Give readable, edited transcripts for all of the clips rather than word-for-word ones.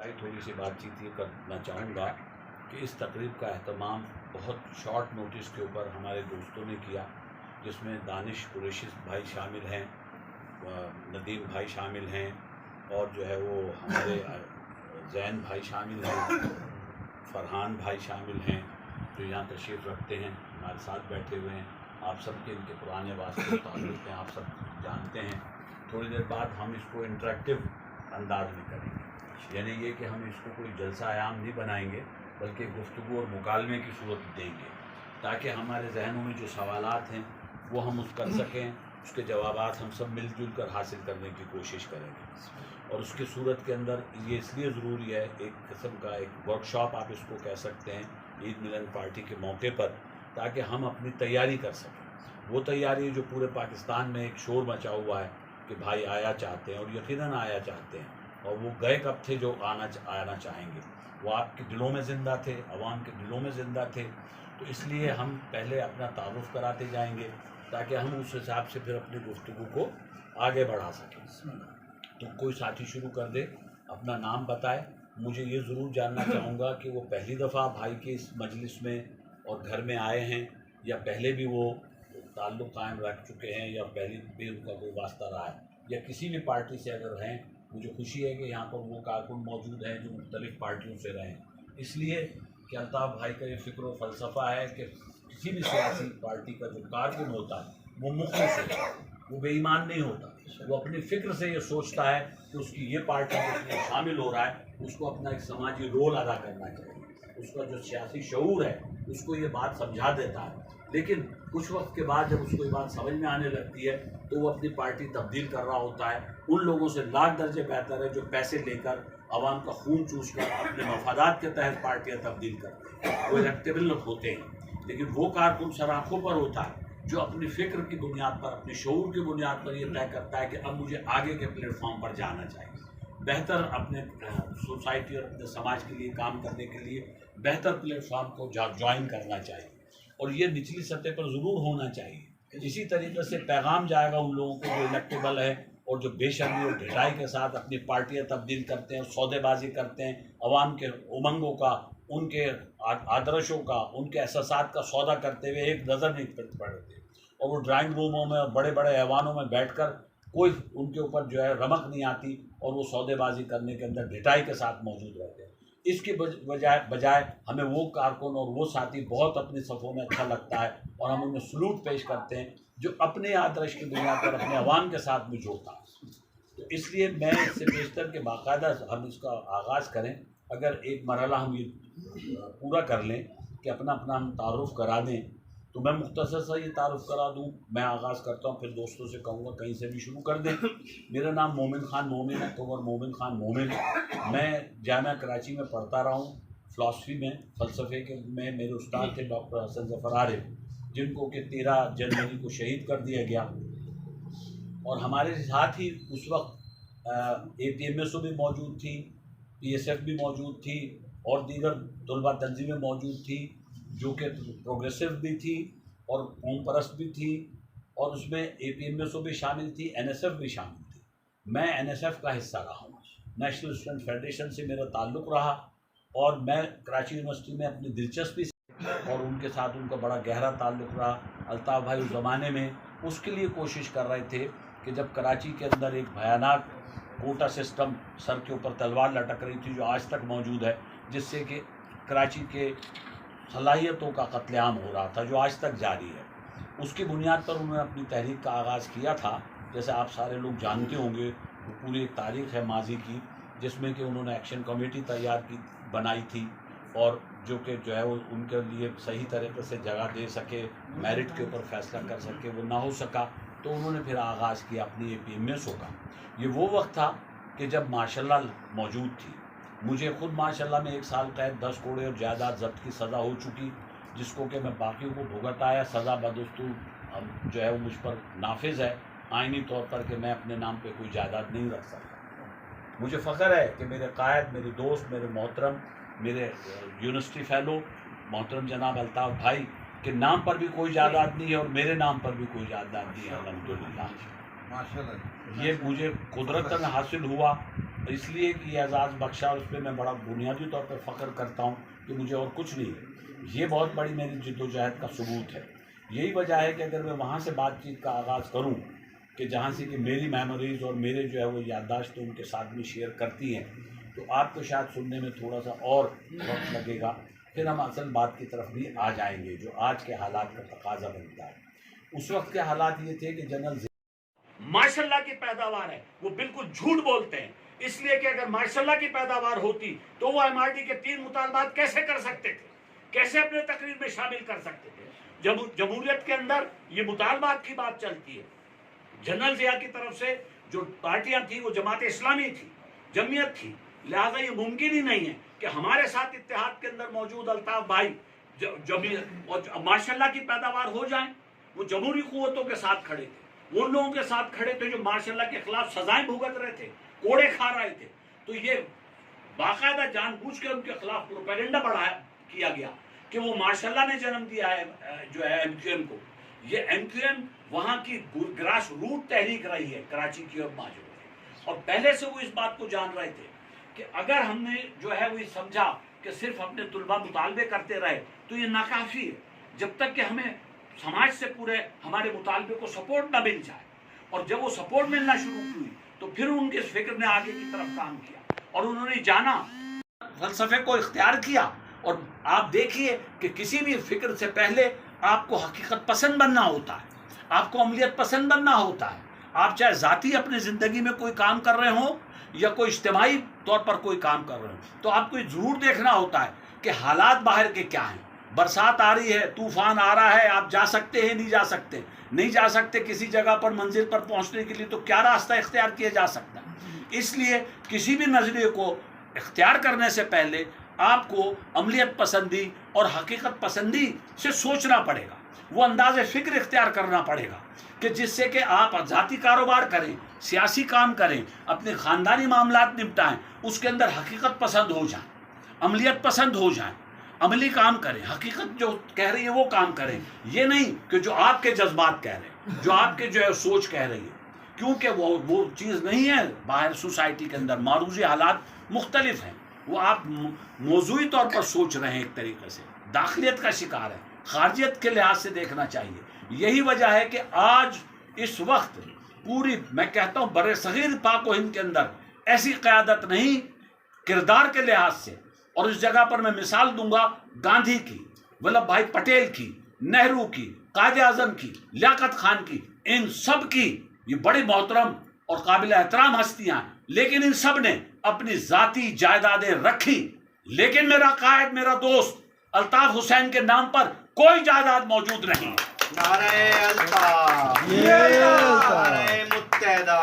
थोड़ी सी बातचीत ये करना चाहूँगा कि इस तकरीब का अहतमाम बहुत शॉर्ट नोटिस के ऊपर हमारे दोस्तों ने किया, जिसमें दानिश कुरैशी भाई शामिल हैं, नदीम भाई शामिल हैं, और जो है वो हमारे जैन भाई शामिल हैं, फरहान भाई शामिल हैं, जो यहाँ तशरीफ़ रखते हैं, हमारे साथ बैठे हुए हैं। आप सबके इनके पुराने वास्ते ताल्लुक़ हैं, आप सब जानते हैं। थोड़ी देर बाद हम इसको इंटरेक्टिव अंदाज में करेंगे, यानी ये कि हम इसको कोई जलसा आयाम नहीं बनाएंगे, बल्कि गुफ्तगू और मुकालमे की सूरत देंगे, ताकि हमारे जहनों में जो सवालात हैं वो हम कर सकें, उसके जवाबात हम सब मिलजुल कर हासिल करने की कोशिश करेंगे। और उसकी सूरत के अंदर ये इसलिए ज़रूरी है, एक किस्म का एक वर्कशॉप आप इसको कह सकते हैं, ईद मिलन पार्टी के मौके पर, ताकि हम अपनी तैयारी कर सकें। वो तैयारी जो पूरे पाकिस्तान में एक शोर मचा हुआ है कि भाई आया चाहते हैं, और यकीनन आया चाहते हैं, और वो गए कब थे जो आना चाहेंगे, वो आपके दिलों में ज़िंदा थे, अवाम के दिलों में ज़िंदा थे। तो इसलिए हम पहले अपना तारुफ़ कराते जाएंगे, ताकि हम उस हिसाब से फिर अपनी गुफ्तगू को आगे बढ़ा सकें। तो कोई साथी शुरू कर दे, अपना नाम बताए। मुझे ये ज़रूर जानना चाहूँगा कि वो पहली दफ़ा भाई के इस मजलिस में और घर में आए हैं, या पहले भी वो ताल्लुक़ कायम रख चुके हैं, या पहली भी उनका कोई वास्ता रहा है, या किसी भी पार्टी से अगर हैं। मुझे खुशी है कि यहाँ पर वो कारकुन मौजूद हैं जो मुख्तलिफ़ पार्टियों से रहे हैं, इसलिए कि अल्ताफ़ भाई का ये फ़िक्र और फ़लसफ़ा है कि किसी भी सियासी पार्टी का जो कारकुन होता है वो मुखलिस होता है, वो बेईमान नहीं होता। वो अपनी फ़िक्र से ये सोचता है कि उसकी ये पार्टी जिसमें शामिल हो रहा है उसको अपना एक समाजी रोल अदा करना चाहिए। उसका जो सियासी शऊर है उसको ये बात समझा देता है, लेकिन कुछ वक्त के बाद जब उसको ये बात समझ में आने लगती है तो वो अपनी पार्टी तब्दील कर रहा होता है उन लोगों से लाख दर्जे बेहतर है जो पैसे लेकर आवाम का खून चूस कर अपने मफादात के तहत पार्टियाँ तब्दील करते हैं। वो इलेक्टेबल होते हैं, लेकिन वो कारकुन सराखों पर होता है जो अपनी फ़िक्र की बुनियाद पर, अपने शऊर की बुनियाद पर ये तय करता है कि अब मुझे आगे के प्लेटफॉर्म पर जाना चाहिए, बेहतर अपने सोसाइटी और अपने समाज के लिए काम करने के लिए बेहतर प्लेटफॉर्म को ज्वाइन करना चाहिए, और ये निचली सतह पर ज़रूर होना चाहिए। इसी तरीके से पैगाम जाएगा उन लोगों को जो इलेक्टेबल है और जो बेशर्मी और ढिठाई के साथ अपनी पार्टियां तब्दील करते हैं, सौदेबाजी करते हैं, अवाम के उमंगों का, उनके आदर्शों का, उनके एहसासात का सौदा करते हुए एक नज़र नहीं पड़ते, और वो ड्राइंग रूमों में और बड़े बड़े ऐवानों में बैठकर कोई उनके ऊपर जो है रमक नहीं आती, और वो सौदेबाजी करने के अंदर ढिठाई के साथ मौजूद रहते हैं। इसके बजाय हमें वो कारकुन और वो साथी बहुत अपनी सफ़ों में अच्छा लगता है, और हम उन्हें सलूट पेश करते हैं जो अपने आदर्श की बुनियाद पर अपने अवाम के साथ में जोड़ता है। तो इसलिए मैं इससे बेशतर के बाकायदा हम इसका आगाज़ करें। अगर एक मरहला हम ये पूरा कर लें कि अपना अपना हम तारुफ़ करा दें, तो मैं मुख्तसर सा ये तारुफ़ करा दूँ। मैं आगाज़ करता हूँ, फिर दोस्तों से कहूँगा कहीं से भी शुरू कर दें। मेरा नाम मोमिन ख़ान मोमिन है, कुंवर मोमिन ख़ान मोमिन। मैं जामिया कराची में पढ़ता रहा हूँ, फ़िलासफ़ी में, फ़लसफ़े के में मेरे उस्ताद थे डॉक्टर हसन ज़फ़र आरिफ़, जिनको कि 13 जनवरी को शहीद कर दिया गया। और हमारे साथ ही उस वक्त APMSO भी मौजूद थी, PSF भी मौजूद थी, और दीगर तलबा तंजीमें मौजूद थी जो कि प्रोग्रेसिव भी थी और कौम परस्त भी थी, और उसमें APMSO भी शामिल थी, NSF भी शामिल थी। मैं NSF का हिस्सा रहा हूँ, नेशनल स्टूडेंट फेडरेशन से मेरा ताल्लुक़ रहा, और मैं कराची यूनिवर्सिटी में अपनी दिलचस्पी और उनके साथ उनका बड़ा गहरा ताल्लुक़ रहा। अल्ताफ़ भाई उस ज़माने में उसके लिए कोशिश कर रहे थे कि जब कराची के अंदर एक भयानक कोटा सिस्टम, सर के ऊपर तलवार लटक रही थी जो आज तक मौजूद है, जिससे कि कराची के सलाहियतों का कत्लेआम हो रहा था जो आज तक जारी है, उसकी बुनियाद पर उन्होंने अपनी तहरीक का आगाज़ किया था। जैसे आप सारे लोग जानते होंगे, वो पूरी एक तारीख़ है माजी की, जिसमें कि उन्होंने एक्शन कमेटी तैयार की बनाई थी, और जो है वो उनके लिए सही तरीके से जगह दे सके, मेरिट के ऊपर फैसला कर सके, वो ना हो सका, तो उन्होंने फिर आगाज़ किया अपनी APMSO का। ये वो वक्त था कि जब माशाल्लाह मौजूद थी। मुझे ख़ुद माशाल्लाह में 1 साल कैद, 10 कोड़े और जायदाद ज़ब्त की सज़ा हो चुकी, जिसको कि मैं बाकियों को भुगत आया। सज़ा बदस्तूर जो है वो मुझ पर नाफिज है आइनी तौर पर कि मैं अपने नाम पे कोई जायदाद नहीं रख सकता। मुझे फ़ख्र है कि मेरे कायद, मेरे दोस्त, मेरे मोहतरम, मेरे यूनिवर्सिटी फ़ेलो मोहतरम जनाब अल्ताफ़ भाई के नाम पर भी कोई जायदाद नहीं है, और मेरे नाम पर भी कोई जायदाद नहीं है, अल्हम्दुलिल्लाह। माशाल्लाह ये मुझे कुदरतन हासिल हुआ, इसलिए कि ये एजाज़ बख्शा और उस पर मैं बड़ा बुनियादी तौर पर फ़ख्र करता हूँ कि मुझे और कुछ नहीं है। ये बहुत बड़ी मेरी जद्दोजहद का सबूत है। यही वजह है कि अगर मैं वहाँ से बातचीत का आगाज़ करूँ कि जहाँ से कि मेरी मेमोरीज़ और मेरे जो है वो याददाश्त उनके साथ में शेयर करती हैं, तो आपको शायद सुनने में थोड़ा सा और वक्त लगेगा, फिर हम असल बात की तरफ भी आ जाएंगे जो आज के हालात का तकाजा बनता है। उस वक्त के हालात ये थे कि जनरल माशाल्लाह की पैदावार है, वो बिल्कुल झूठ बोलते हैं, इसलिए कि अगर माशाल्लाह की पैदावार होती तो वो एमआरडी के 3 मुतालबात कैसे कर सकते थे, कैसे अपने तकरीर में शामिल कर सकते थे। जब जमहूरियत के अंदर ये मुतालबात की बात चलती है, जनरल ज़िया की तरफ से जो पार्टियां थी वो जमात इस्लामी थी, जमीयत थी, लिहाजा ये मुमकिन ही नहीं है कि हमारे साथ इत्तेहाद के अंदर मौजूद अल्ताफ भाई जब माशाल्लाह की पैदावार हो जाए, वो जमहूरी कुव्वतों के साथ खड़े थे, वो लोगों के साथ खड़े थे जो माशाल्लाह के खिलाफ सजाएं भुगत रहे थे, कोड़े खा रहे थे। तो ये बाकायदा जानबूझ के उनके खिलाफ प्रोपेगेंडा बढ़ाया किया गया कि वो माशाल्लाह ने जन्म दिया है जो है एमक्यूएम को। ये एमक्यूएम वहाँ की ग्रास रूट तहरीक रही है कराची की और माजूर की, और पहले से वो इस बात को जान रहे थे कि अगर हमने जो है वो समझा कि सिर्फ अपने तुलबा मुतालबे करते रहे तो ये नाकाफी है, जब तक कि हमें समाज से पूरे हमारे मुतालबे को सपोर्ट ना मिल जाए। और जब वो सपोर्ट मिलना शुरू हुई तो फिर उनके फिक्र ने आगे की तरफ काम किया और उन्होंने जाना फलसफे को इख्तियार किया। और आप देखिए कि किसी भी फिक्र से पहले आपको हकीकत पसंद बनना होता है, आपको अमलियत पसंद बनना होता है। आप चाहे ज़ाती अपनी ज़िंदगी में कोई काम कर रहे हो या कोई इज्तिमाई तौर पर कोई काम कर रहे हो, तो आपको ज़रूर देखना होता है कि हालात बाहर के क्या हैं। बरसात आ रही है, तूफान आ रहा है, आप जा सकते हैं, नहीं जा सकते किसी जगह पर मंजिल पर पहुंचने के लिए, तो क्या रास्ता इख्तियार किया जा सकता है। इसलिए किसी भी नज़रिए को इख्तियार करने से पहले आपको अमलियत पसंदी और हकीकत पसंदी से सोचना पड़ेगा, वो अंदाज़ फ़िक्र इख्तियार करना पड़ेगा कि जिससे कि आप ज़ाती कारोबार करें, सियासी काम करें, अपने ख़ानदानी मामलात निपटाएं, उसके अंदर हकीकत पसंद हो जाए, अमलियत पसंद हो जाए, अमली काम करें, हकीकत जो कह रही है वो काम करें। ये नहीं कि जो आपके जज्बात कह रहे हैं, जो आपके जो है सोच कह रही है, क्योंकि वो चीज़ नहीं है। बाहर सोसाइटी के अंदर मारूजी हालात मुख्तलिफ हैं, वो आप मौजूदी तौर पर सोच रहे हैं एक तरीके से, दाखिलियत का शिकार है, खारजियत के लिहाज से देखना चाहिए। यही वजह है कि आज इस वक्त पूरी मैं कहता हूँ बर्रे सगीर पाक व हिंद के अंदर ऐसी क़यादत नहीं किरदार के लिहाज से। और इस जगह पर मैं मिसाल दूंगा गांधी की, वल्लभ भाई पटेल की, नेहरू की, कायदे आज़म की, लियाकत खान की, इन सब की ये बड़ी मोहतरम और काबिल एहतराम हस्तियां हैं, लेकिन इन सब ने अपनी ज़ाती जायदादें रखी। लेकिन मेरा कायद, मेरा दोस्त अल्ताफ हुसैन के नाम पर कोई जायदाद मौजूद नहीं। नारे अल्ताफ, नारे मुत्तहदा।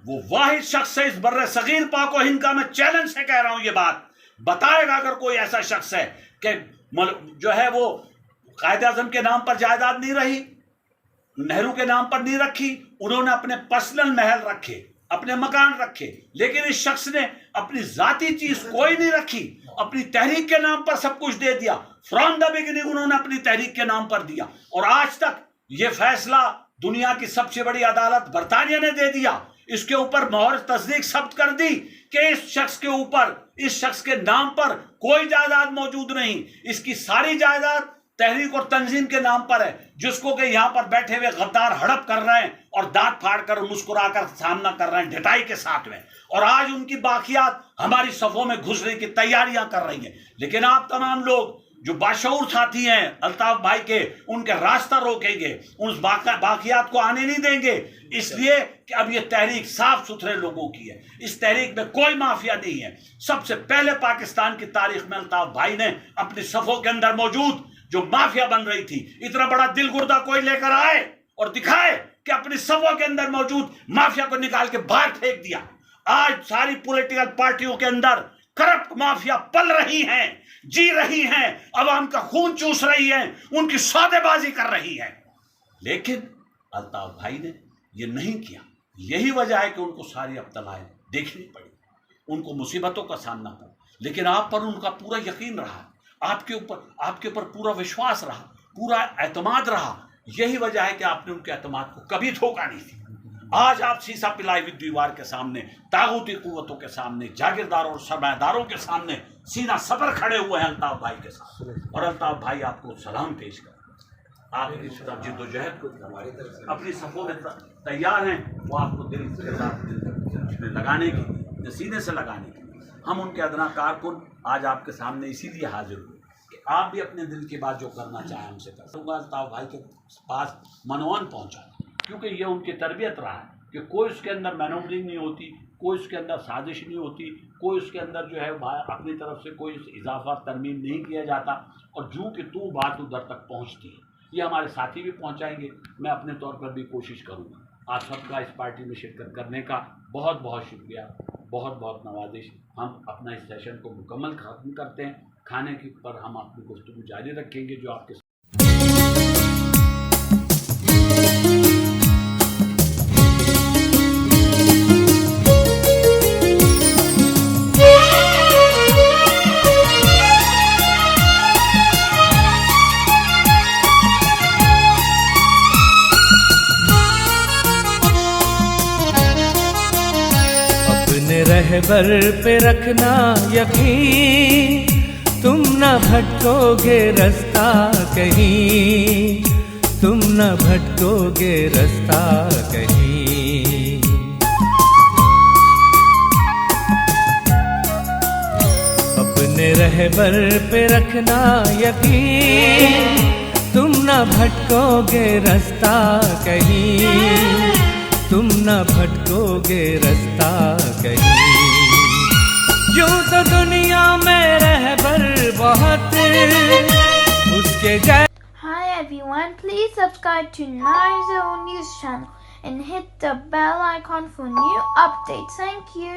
वो वाहिद शख्स है इस बर्रे सगीर पाक व हिंद का, मैं चैलेंज से कह रहा हूं ये बात, बताएगा अगर कोई ऐसा शख्स है कि जो है वो कायदे आज़म के नाम पर जायदाद नहीं रही, नेहरू के नाम पर नहीं रखी, उन्होंने अपने पर्सनल महल रखे, अपने मकान रखे, लेकिन इस शख्स ने अपनी जाती चीज कोई नहीं रखी, अपनी तहरीक के नाम पर सब कुछ दे दिया। फ्रॉम द बिगिनिंग उन्होंने अपनी तहरीक के नाम पर दिया, और आज तक ये फैसला दुनिया की सबसे बड़ी अदालत बरतानिया ने दे दिया, इसके ऊपर मोहर तस्दीक सब्त कर दी कि इस शख्स के ऊपर, इस शख्स के नाम पर कोई जायदाद मौजूद नहीं, इसकी सारी जायदाद तहरीक और तंजीम के नाम पर है, जिसको कि यहाँ पर बैठे हुए गद्दार हड़प कर रहे हैं और दांत फाड़ कर मुस्कुरा कर सामना कर रहे हैं ढिठाई के साथ में, और आज उनकी बाकियात हमारी सफ़ों में घुसने की तैयारियां कर रही हैं। लेकिन आप तमाम लोग जो बाशऊर साथी हैं अल्ताफ भाई के, उनके रास्ता रोकेंगे, उन बाकियात को आने नहीं देंगे, इसलिए कि अब ये तहरीक साफ सुथरे लोगों की है, इस तहरीक में कोई माफिया नहीं है। सबसे पहले पाकिस्तान की तारीख में अल्ताफ भाई ने अपनी सफ़ों के अंदर मौजूद जो माफिया बन रही थी, इतना बड़ा दिल गुर्दा कोई लेकर आए और दिखाए कि अपनी सफ़ों के अंदर मौजूद माफिया को निकाल के बाहर फेंक दिया। आज सारी पॉलिटिकल पार्टियों के अंदर करप्ट माफिया पल रही हैं, जी रही हैं, अवाम का खून चूस रही हैं, उनकी सौदेबाजी कर रही है, लेकिन अल्ताफ भाई ने ये नहीं किया। यही वजह है कि उनको सारी अब्तलाएं देखनी पड़ी, उनको मुसीबतों का सामना पड़ा, लेकिन आप पर उनका पूरा यकीन रहा, आपके ऊपर पूरा विश्वास रहा, पूरा एतमाद रहा یہی وجہ ہے کہ آپ نے ان کے اعتماد کو کبھی دھوکہ نہیں دیا. آج آپ سیسا پلائی ہوئی دیوار کے سامنے، طاغوتی قوتوں کے سامنے، جاگیرداروں اور سرمایہ کے سامنے سینہ صبر کھڑے ہوئے ہیں الطاف بھائی کے ساتھ. اور الطاف بھائی آپ کو سلام پیش کر آپ اس جد و جہد کو اپنی صفوں میں تیار ہیں. وہ آپ کو دل کے ساتھ میں لگانے کی، سینے سے لگانے کی. ہم ان کے ادنا کارکن آج آپ کے سامنے اسی لیے حاضر ہوئے کہ آپ بھی اپنے دل کی بات جو کرنا چاہیں ہم سے کر سکوں گا. الطاف بھائی کے پاس منوان پہنچا کیونکہ یہ ان کی تربیت رہا ہے کہ کوئی اس کے اندر مینوورنگ نہیں ہوتی، کوئی اس کے اندر سازش نہیں ہوتی، کوئی اس کے اندر جو ہے اپنی طرف سے کوئی اضافہ ترمیم نہیں کیا جاتا، اور جو کہ تو بات ادھر تک پہنچتی ہے. یہ ہمارے ساتھی بھی پہنچائیں گے. میں اپنے طور پر بھی کوشش کروں گا. آپ سب کا اس پارٹی میں شرکت کرنے کا بہت بہت شکریہ، بہت بہت نوازش. ہم اپنا اس سیشن کو مکمل ختم کرتے ہیں. کھانے کے پر ہم اپنی گفتگو جاری رکھیں گے جو آپ کے رہبر پہ رکھنا یقین، تم نہ بھٹکو گے رستہ کہیں، تم نہ بھٹکو گے رستہ کہیں. اپنے رہبر پہ رکھنا یقین، تم نہ بھٹکو گے رستہ کہیں، تم نہ بھٹکو گے رستہ کہیں. یوں تو دنیا میں رہبر بہت اس کے جائے. Hi everyone, please subscribe to 9 News channel and hit the bell icon for new updates. Thank you.